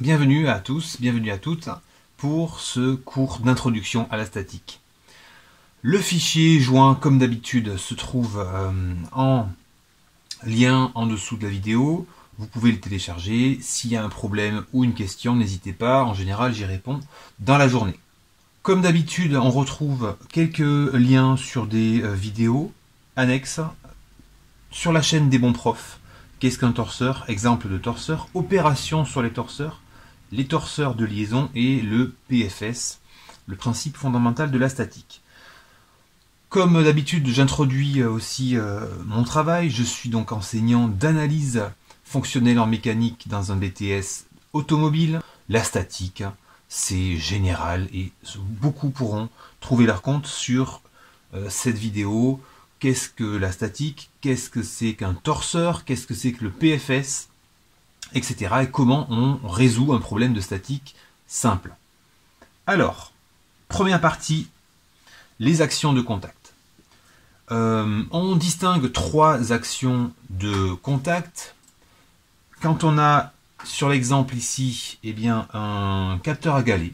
Bienvenue à tous, bienvenue à toutes pour ce cours d'introduction à la statique. Le fichier joint, comme d'habitude, se trouve en lien en dessous de la vidéo. Vous pouvez le télécharger. S'il y a un problème ou une question, n'hésitez pas. En général, j'y réponds dans la journée. Comme d'habitude, on retrouve quelques liens sur des vidéos annexes sur la chaîne des bons profs. Qu'est-ce qu'un torseur? Exemple de torseur, opération sur les torseurs de liaison et le PFS, le principe fondamental de la statique. Comme d'habitude, j'introduis aussi mon travail. Je suis donc enseignant d'analyse fonctionnelle en mécanique dans un BTS automobile. La statique, c'est général et beaucoup pourront trouver leur compte sur cette vidéo. Qu'est-ce que la statique? Qu'est-ce que c'est qu'un torseur? Qu'est-ce que c'est que le PFS? Etc. Et comment on résout un problème de statique simple. Alors, première partie, les actions de contact. On distingue trois actions de contact. Quand on a, sur l'exemple ici, eh bien, un capteur à galets,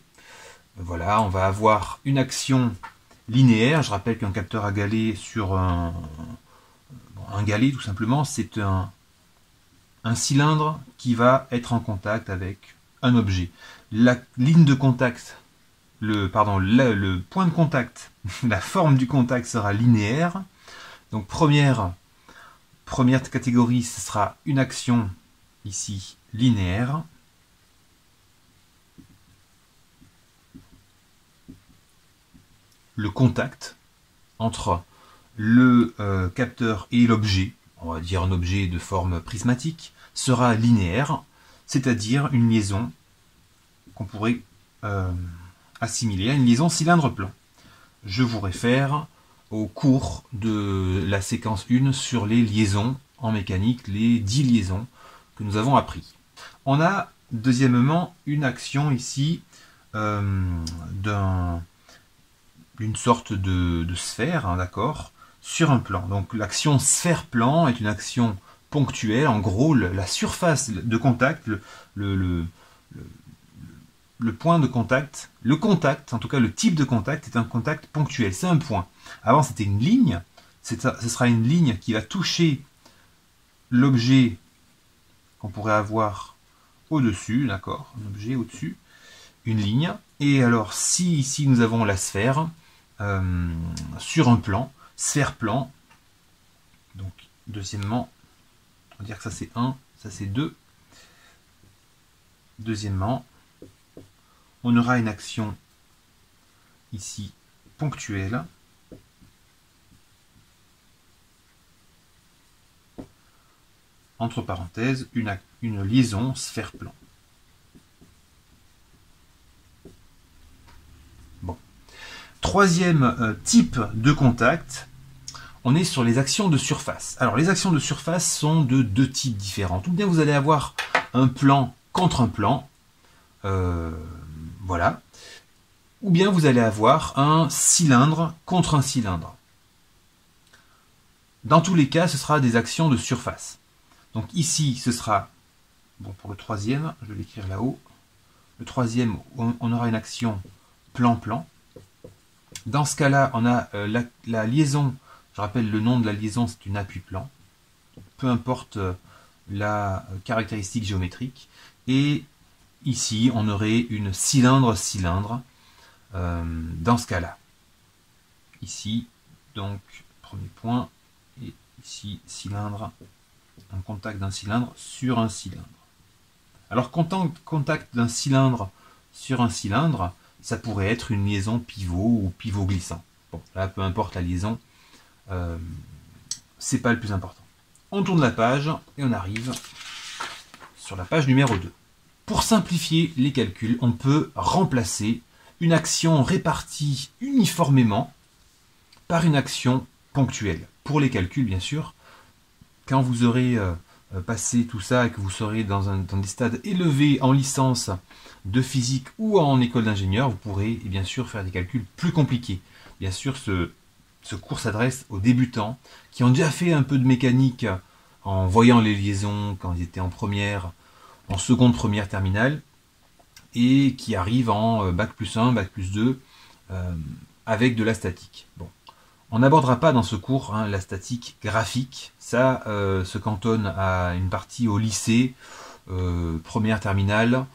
voilà, on va avoir une action linéaire. Je rappelle qu'un capteur à galets sur un galet, tout simplement, c'est un cylindre qui va être en contact avec un objet. La ligne de contact, le point de contact, la forme du contact sera linéaire. Donc première catégorie, ce sera une action ici linéaire. Le contact entre le capteur et l'objet, on va dire un objet de forme prismatique, sera linéaire, c'est-à-dire une liaison qu'on pourrait assimiler à une liaison cylindre-plan. Je vous réfère au cours de la séquence 1 sur les liaisons en mécanique, les 10 liaisons que nous avons appris. On a deuxièmement une action ici d'une sorte de sphère, hein, d'accord, sur un plan. Donc l'action sphère-plan est une action ponctuelle. En gros, la surface de contact, le point de contact, le contact, en tout cas le type de contact, est un contact ponctuel. C'est un point. Avant, c'était une ligne. Ce sera une ligne qui va toucher l'objet qu'on pourrait avoir au-dessus, d'accord, un objet au-dessus, une ligne. Et alors, si ici nous avons la sphère sur un plan, sphère-plan, donc deuxièmement, on va dire que ça c'est 1, ça c'est 2. Deuxièmement, on aura une action ici ponctuelle entre parenthèses une liaison sphère-plan. Bon. Troisième type de contact, on est sur les actions de surface. Alors les actions de surface sont de deux types différents. Ou bien vous allez avoir un plan contre un plan, voilà. Ou bien vous allez avoir un cylindre contre un cylindre. Dans tous les cas, ce sera des actions de surface. Donc ici, ce sera, bon pour le troisième, je vais l'écrire là-haut. Le troisième, on aura une action plan-plan. Dans ce cas-là, on a la liaison. Je rappelle le nom de la liaison, c'est une appui-plan. Peu importe la caractéristique géométrique. Et ici, on aurait une cylindre-cylindre dans ce cas-là. Ici, donc, premier point. Et ici, cylindre, un contact d'un cylindre sur un cylindre. Alors, contact d'un cylindre sur un cylindre, ça pourrait être une liaison pivot ou pivot glissant. Bon, là, peu importe la liaison. C'est pas le plus important. On tourne la page et on arrive sur la page numéro 2. Pour simplifier les calculs, on peut remplacer une action répartie uniformément par une action ponctuelle. Pour les calculs, bien sûr, quand vous aurez passer tout ça et que vous serez dans des stades élevés en licence de physique ou en école d'ingénieur, vous pourrez bien sûr faire des calculs plus compliqués. Bien sûr, ce cours s'adresse aux débutants qui ont déjà fait un peu de mécanique en voyant les liaisons quand ils étaient en première, en seconde, première, terminale, et qui arrivent en bac plus 1, bac plus 2, avec de la statique. Bon. On n'abordera pas dans ce cours la statique graphique, ça se cantonne à une partie au lycée, première, terminale,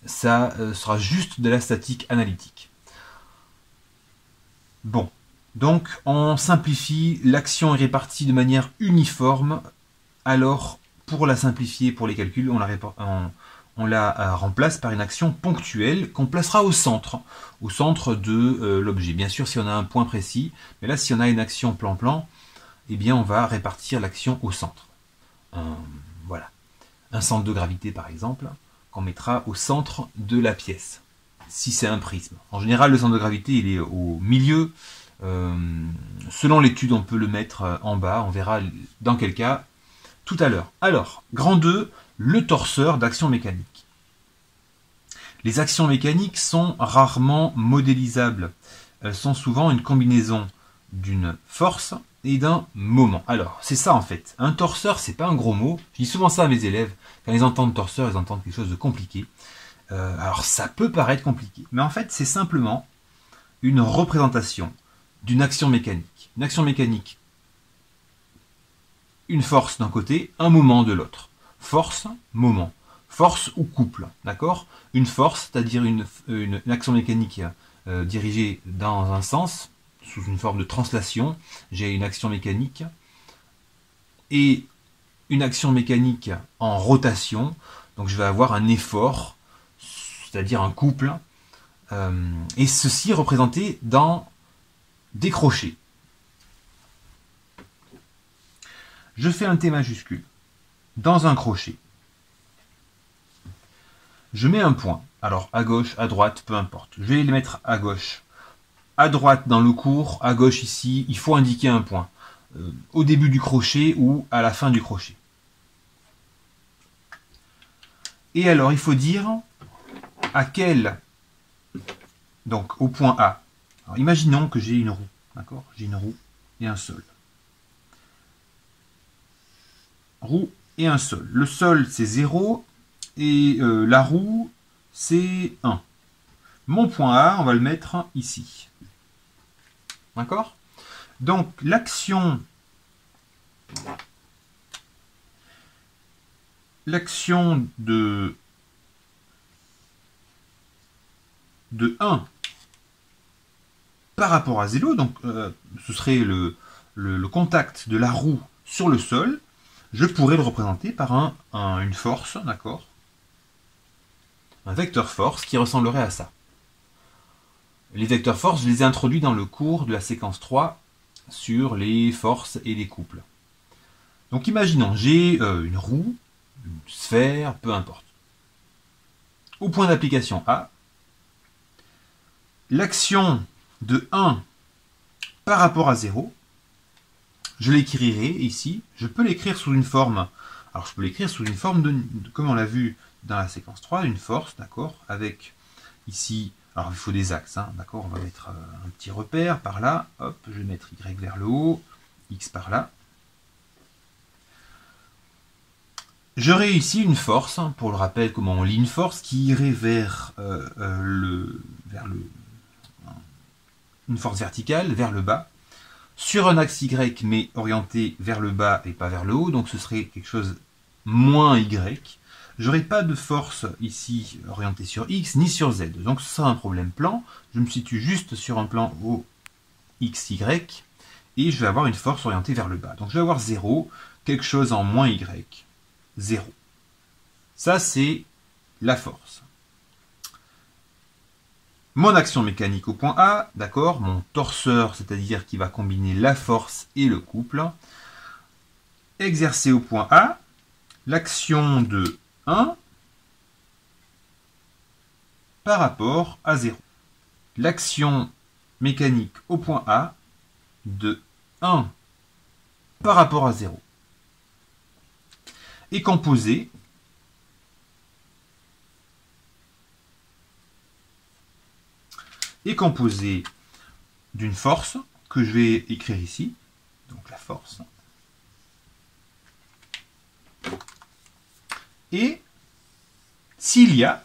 ça sera juste de la statique analytique. Bon, donc on simplifie, l'action est répartie de manière uniforme, alors pour la simplifier pour les calculs, on la remplace par une action ponctuelle qu'on placera au centre de l'objet. Bien sûr, si on a un point précis, mais là, si on a une action plan-plan, eh bien, on va répartir l'action au centre. Voilà. Un centre de gravité, par exemple, qu'on mettra au centre de la pièce, si c'est un prisme. En général, le centre de gravité, il est au milieu. Selon l'étude, on peut le mettre en bas. On verra dans quel cas tout à l'heure. Alors, grand 2, le torseur d'action mécanique. Les actions mécaniques sont rarement modélisables. Elles sont souvent une combinaison d'une force et d'un moment. Alors, c'est ça en fait. Un torseur, c'est pas un gros mot. Je dis souvent ça à mes élèves. Quand ils entendent torseur, ils entendent quelque chose de compliqué. Alors, ça peut paraître compliqué. Mais en fait, c'est simplement une représentation d'une action mécanique. Une action mécanique, une force d'un côté, un moment de l'autre. Force, moment. Force ou couple, d'accord? Une force, c'est-à-dire une action mécanique dirigée dans un sens, sous une forme de translation. J'ai une action mécanique. Et une action mécanique en rotation. Donc je vais avoir un effort, c'est-à-dire un couple. Et ceci représenté dans des crochets. Je fais un T majuscule dans un crochet. Je mets un point. Alors, à gauche, à droite, peu importe. Je vais les mettre à gauche. À droite dans le cours, à gauche ici, il faut indiquer un point. Au début du crochet ou à la fin du crochet. Et alors, il faut dire à quel... Donc, au point A. Alors, imaginons que j'ai une roue. D'accord? J'ai une roue et un sol. Roue et un sol. Le sol, c'est 0 et la roue, c'est 1. Mon point A, on va le mettre ici. D'accord? Donc, l'action de 1 par rapport à 0, donc ce serait le contact de la roue sur le sol, je pourrais le représenter par une force, d'accord? Un vecteur force qui ressemblerait à ça. Les vecteurs force, je les ai introduits dans le cours de la séquence 3 sur les forces et les couples. Donc imaginons, j'ai une roue, une sphère, peu importe. Au point d'application A, l'action de 1 par rapport à 0, je l'écrirai ici, je peux l'écrire sous une forme, alors je peux l'écrire sous une forme comme on l'a vu dans la séquence 3, une force, d'accord, avec ici, alors il faut des axes, hein, d'accord, on va mettre un petit repère par là, hop, je vais mettre Y vers le haut, X par là. J'aurai ici une force, pour le rappel comment on lit une force, qui irait vers une force verticale, vers le bas, sur un axe Y, mais orienté vers le bas et pas vers le haut, donc ce serait quelque chose moins Y. J'aurai pas de force ici orientée sur X, ni sur Z, donc ce sera un problème plan. Je me situe juste sur un plan au XY, et je vais avoir une force orientée vers le bas. Donc je vais avoir 0, quelque chose en moins Y, 0. Ça, c'est la force. Mon action mécanique au point A, d'accord, mon torseur, c'est-à-dire qui va combiner la force et le couple, exercé au point A, l'action de 1 par rapport à 0. L'action mécanique au point A de 1 par rapport à 0. est composé d'une force que je vais écrire ici, donc la force, et s'il n'y a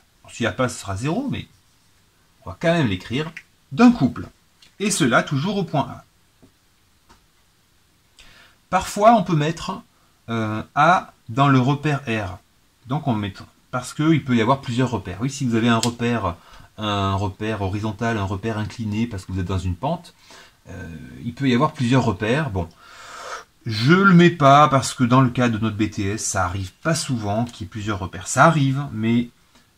pas, ce sera 0, mais on va quand même l'écrire, d'un couple, et cela toujours au point A. Parfois, on peut mettre A dans le repère R, donc on met, parce qu'il peut y avoir plusieurs repères. Oui, si vous avez un repère horizontal, un repère incliné, parce que vous êtes dans une pente, il peut y avoir plusieurs repères. Bon, je le mets pas parce que dans le cas de notre BTS, ça arrive pas souvent qu'il y ait plusieurs repères. Ça arrive, mais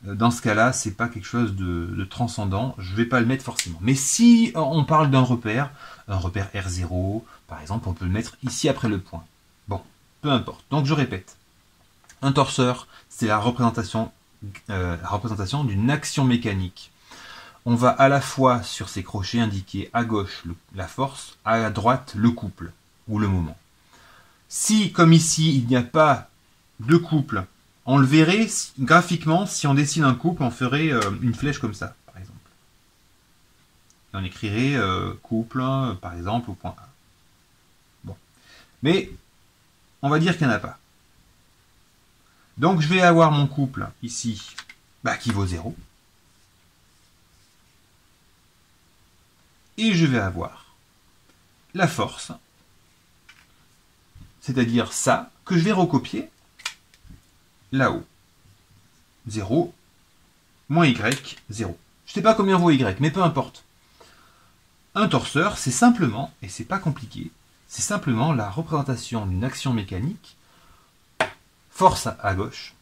dans ce cas-là, c'est pas quelque chose de transcendant. Je vais pas le mettre forcément. Mais si on parle d'un repère, un repère R0, par exemple, on peut le mettre ici après le point. Bon, peu importe. Donc je répète. Un torseur, c'est la représentation d'une action mécanique. On va à la fois sur ces crochets indiquer à gauche la force, à droite le couple ou le moment. Si, comme ici, il n'y a pas de couple, on le verrait graphiquement, si on dessine un couple, on ferait une flèche comme ça, par exemple. Et on écrirait couple, par exemple, au point A. Bon. Mais, on va dire qu'il n'y en a pas. Donc, je vais avoir mon couple, ici, qui vaut 0. Et je vais avoir la force, c'est-à-dire ça, que je vais recopier là-haut. 0, moins y, 0. Je ne sais pas combien vaut y, mais peu importe. Un torseur, c'est simplement, et c'est pas compliqué, c'est simplement la représentation d'une action mécanique, force à gauche,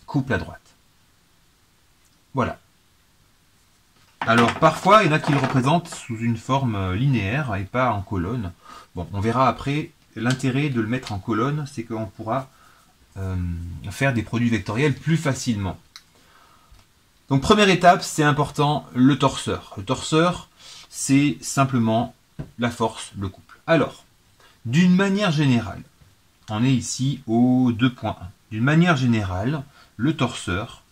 couple à droite. Voilà. Alors parfois, il y en a qui le représentent sous une forme linéaire et pas en colonne. Bon, on verra après. L'intérêt de le mettre en colonne, c'est qu'on pourra faire des produits vectoriels plus facilement. Donc première étape, c'est important, le torseur. Le torseur, c'est simplement la force, le couple. Alors, d'une manière générale, on est ici au 2.1. D'une manière générale, le torseur,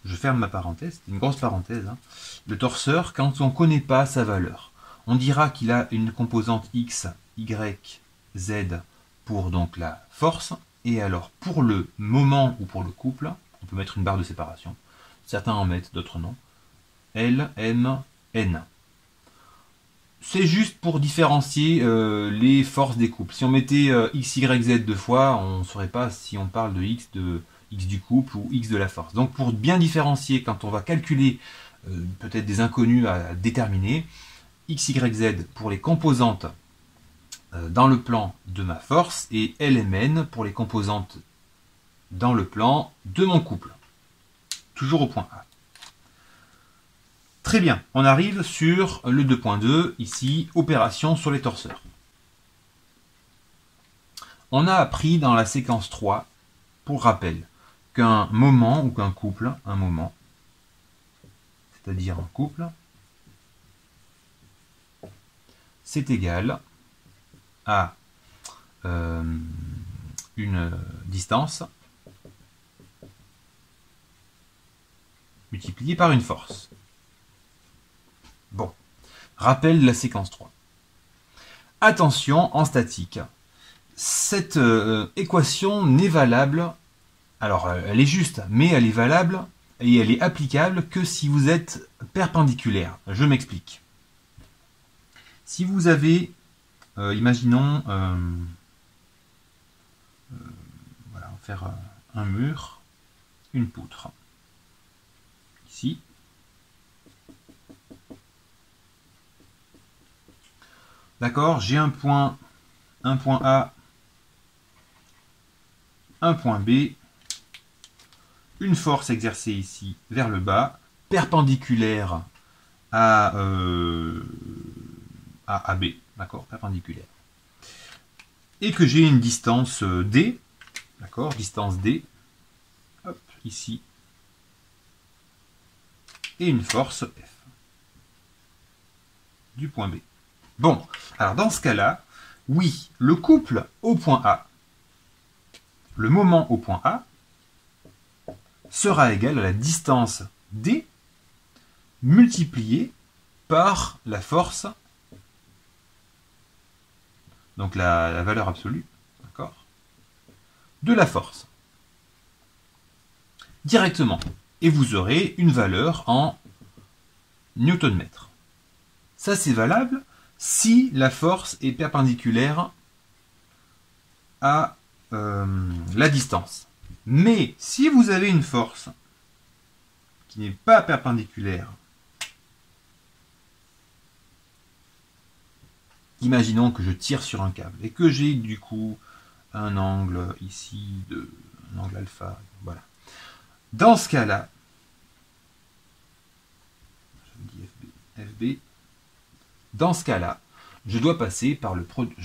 je ferme ma parenthèse, c'est une grosse parenthèse, hein. Le torseur, quand on ne connaît pas sa valeur, on dira qu'il a une composante X, Y, Z pour donc la force, et alors pour le moment ou pour le couple, on peut mettre une barre de séparation, certains en mettent, d'autres non, L, M, N. C'est juste pour différencier les forces des couples. Si on mettait X, Y, Z deux fois, on ne saurait pas si on parle de X du couple ou X de la force. Donc pour bien différencier, quand on va calculer peut-être des inconnus à déterminer, X, Y, Z pour les composantes dans le plan de ma force et LMN pour les composantes dans le plan de mon couple. Toujours au point A. Très bien, on arrive sur le 2.2, ici, opération sur les torseurs. On a appris dans la séquence 3, pour rappel, qu'un moment ou qu'un couple, un moment, c'est-à-dire un couple, c'est égal à une distance multipliée par une force. Bon, rappel de la séquence 3. Attention, en statique, cette équation n'est valable, alors elle est juste, mais elle est valable et elle est applicable que si vous êtes perpendiculaire. Je m'explique. Si vous avez, imaginons, voilà, on va faire un mur, une poutre, ici. D'accord, j'ai un point A, un point B, une force exercée ici vers le bas, perpendiculaire à AB, d'accord, perpendiculaire. Et que j'ai une distance D, d'accord, distance D, hop, ici, et une force F du point B. Bon, alors dans ce cas-là, oui, le couple au point A le moment au point A sera égal à la distance D multipliée par la force, donc la valeur absolue, d'accord, de la force. Directement. Et vous aurez une valeur en newton-mètre. Ça, c'est valable si la force est perpendiculaire à la distance. Mais si vous avez une force qui n'est pas perpendiculaire, imaginons que je tire sur un câble et que j'ai du coup un angle ici, un angle alpha, voilà. Dans ce cas-là, je dis FB, dans ce cas-là, je dois passer par le produit,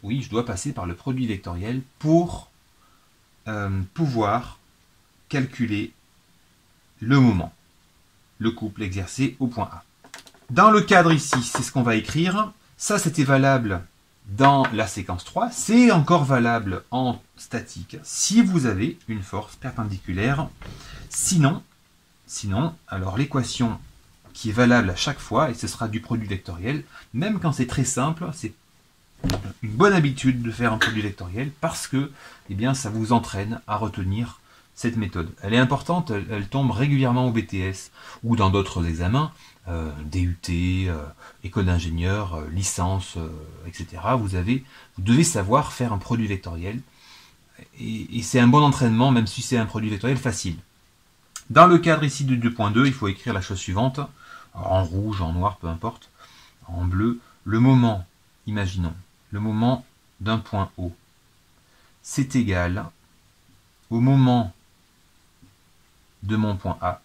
oui, je dois passer par le produit vectoriel pour pouvoir calculer le moment, le couple exercé au point A. Dans le cadre ici, c'est ce qu'on va écrire. Ça, c'était valable dans la séquence 3. C'est encore valable en statique si vous avez une force perpendiculaire. Sinon, alors l'équation qui est valable à chaque fois, et ce sera du produit vectoriel, même quand c'est très simple, c'est une bonne habitude de faire un produit vectoriel parce que eh bien, ça vous entraîne à retenir cette méthode. Elle est importante, elle tombe régulièrement au BTS ou dans d'autres examens, DUT, école d'ingénieur, licence, etc. Vous devez savoir faire un produit vectoriel et c'est un bon entraînement même si c'est un produit vectoriel facile. Dans le cadre ici de 2.2, il faut écrire la chose suivante, en rouge, en noir, peu importe, en bleu, le moment, imaginons, le moment d'un point O, c'est égal au moment de mon point A,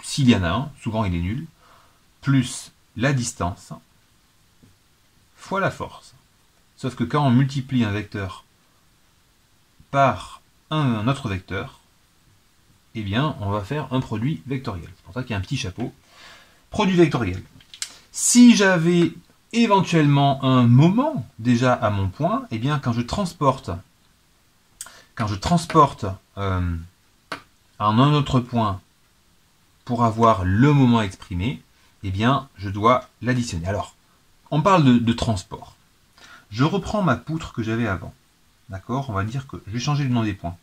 s'il y en a un, souvent il est nul, plus la distance fois la force. Sauf que quand on multiplie un vecteur par un autre vecteur, eh bien on va faire un produit vectoriel. C'est pour ça qu'il y a un petit chapeau. Produit vectoriel. Si j'avais éventuellement un moment déjà à mon point, eh bien quand je transporte en un autre point pour avoir le moment exprimé, eh bien je dois l'additionner. Alors, on parle de transport. Je reprends ma poutre que j'avais avant. D'accord? On va dire que je vais changer le nom des points.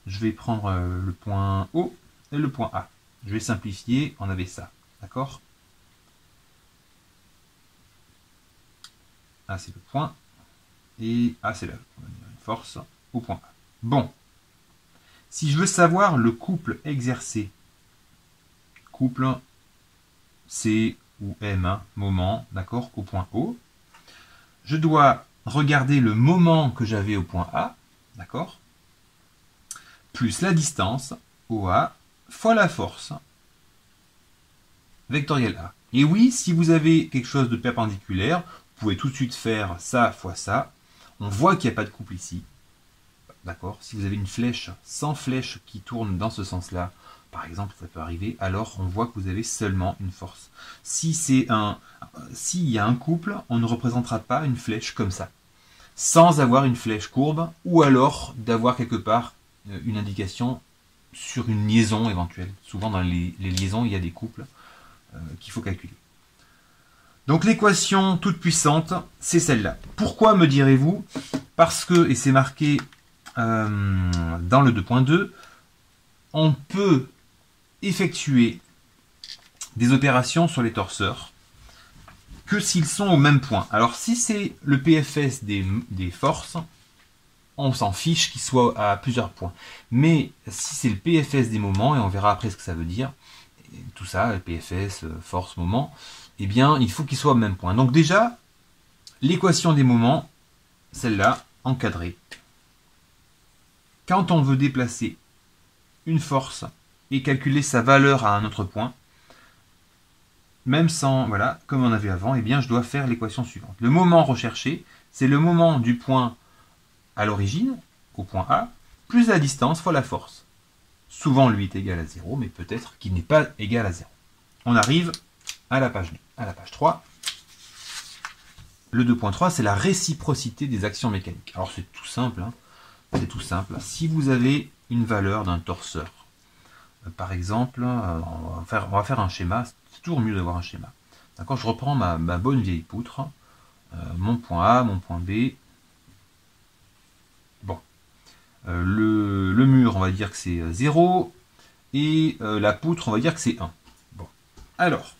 Je vais prendre le point O et le point A. Je vais simplifier, on avait ça. D'accord? A c'est le point et A c'est la force au point A. Bon. Si je veux savoir le couple exercé, couple C ou M, hein, moment, d'accord, au point O, je dois regarder le moment que j'avais au point A, d'accord, plus la distance, OA, fois la force, vectoriel A. Et oui, si vous avez quelque chose de perpendiculaire, vous pouvez tout de suite faire ça fois ça. On voit qu'il n'y a pas de couple ici. D'accord? Si vous avez une flèche sans flèche qui tourne dans ce sens-là, par exemple, ça peut arriver, alors on voit que vous avez seulement une force. S'il y a un couple, on ne représentera pas une flèche comme ça, sans avoir une flèche courbe, ou alors d'avoir quelque part une indication sur une liaison éventuelle. Souvent dans les liaisons, il y a des couples qu'il faut calculer. Donc l'équation toute puissante, c'est celle-là. Pourquoi, me direz-vous? Parce que, et c'est marqué dans le 2.2, on peut effectuer des opérations sur les torseurs que s'ils sont au même point. Alors si c'est le PFS des forces, on s'en fiche qu'il soit à plusieurs points. Mais si c'est le PFS des moments, et on verra après ce que ça veut dire, tout ça, le PFS, force, moment, eh bien il faut qu'il soit au même point. Donc déjà, l'équation des moments, celle-là, encadrée. Quand on veut déplacer une force et calculer sa valeur à un autre point, même sans, voilà, comme on avait avant, eh bien je dois faire l'équation suivante. Le moment recherché, c'est le moment du point à l'origine, au point A, plus la distance fois la force. Souvent lui est égal à 0, mais peut-être qu'il n'est pas égal à 0. On arrive à la page 2, à la page 3. Le 2.3, c'est la réciprocité des actions mécaniques. Alors c'est tout simple, hein. C'est tout simple. Si vous avez une valeur d'un torseur, par exemple, on va faire un schéma, c'est toujours mieux d'avoir un schéma. D'accord, je reprends ma bonne vieille poutre, mon point A, mon point B. Bon, le mur, on va dire que c'est 0, et la poutre, on va dire que c'est 1. Bon, alors,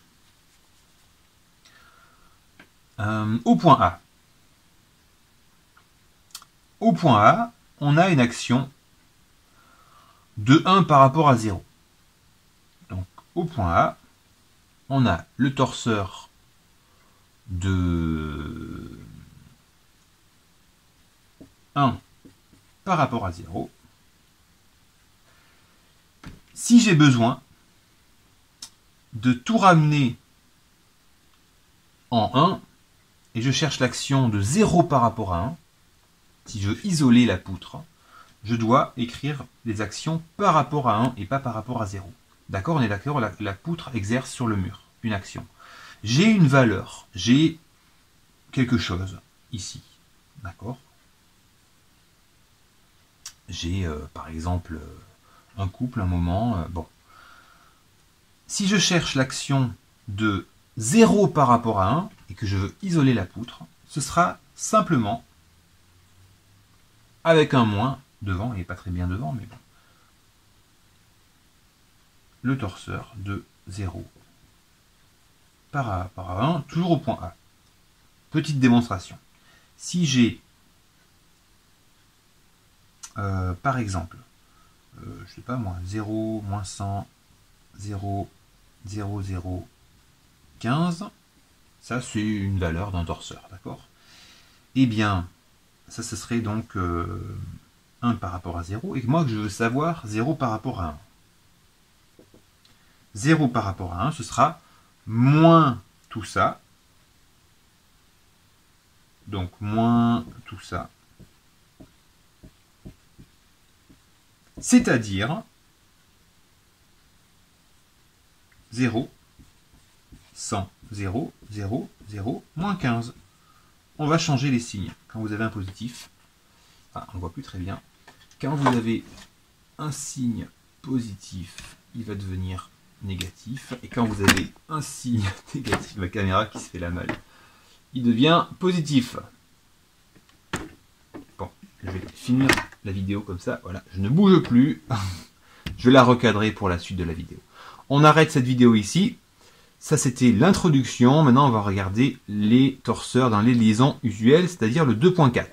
au point A. Au point A, on a une action de 1 par rapport à 0. Donc, au point A, on a le torseur de 1 par rapport à 0. Si j'ai besoin de tout ramener en 1, et je cherche l'action de 0 par rapport à 1, si je veux isoler la poutre, je dois écrire des actions par rapport à 1 et pas par rapport à 0. D'accord, on est d'accord, la poutre exerce sur le mur une action. J'ai une valeur, j'ai quelque chose ici. D'accord. J'ai par exemple un couple, un moment. Bon. Si je cherche l'action de 0 par rapport à 1 et que je veux isoler la poutre, ce sera simplement avec un moins devant, et pas très bien devant, mais bon. Le torseur de 0 par rapport à 1, toujours au point A. Petite démonstration. Si j'ai, par exemple, je sais pas moi, 0, moins 100, 0, 0, 0, 15, ça c'est une valeur d'un torseur, d'accord? Eh bien, ça ce serait donc 1 par rapport à 0, et moi que je veux savoir 0 par rapport à 1. 0 par rapport à 1, ce sera moins tout ça, donc moins tout ça, c'est-à-dire 0, 100, 0, 0, 0, moins 15. On va changer les signes. Quand vous avez un positif, on ne voit plus très bien, quand vous avez un signe positif, il va devenir négatif, et quand vous avez un signe négatif, ma caméra qui se fait la malle, il devient positif. Bon, je vais finir la vidéo comme ça, voilà, je ne bouge plus, je vais la recadrer pour la suite de la vidéo. On arrête cette vidéo ici, ça c'était l'introduction, maintenant on va regarder les torseurs dans les liaisons usuelles, c'est-à-dire le 2.4.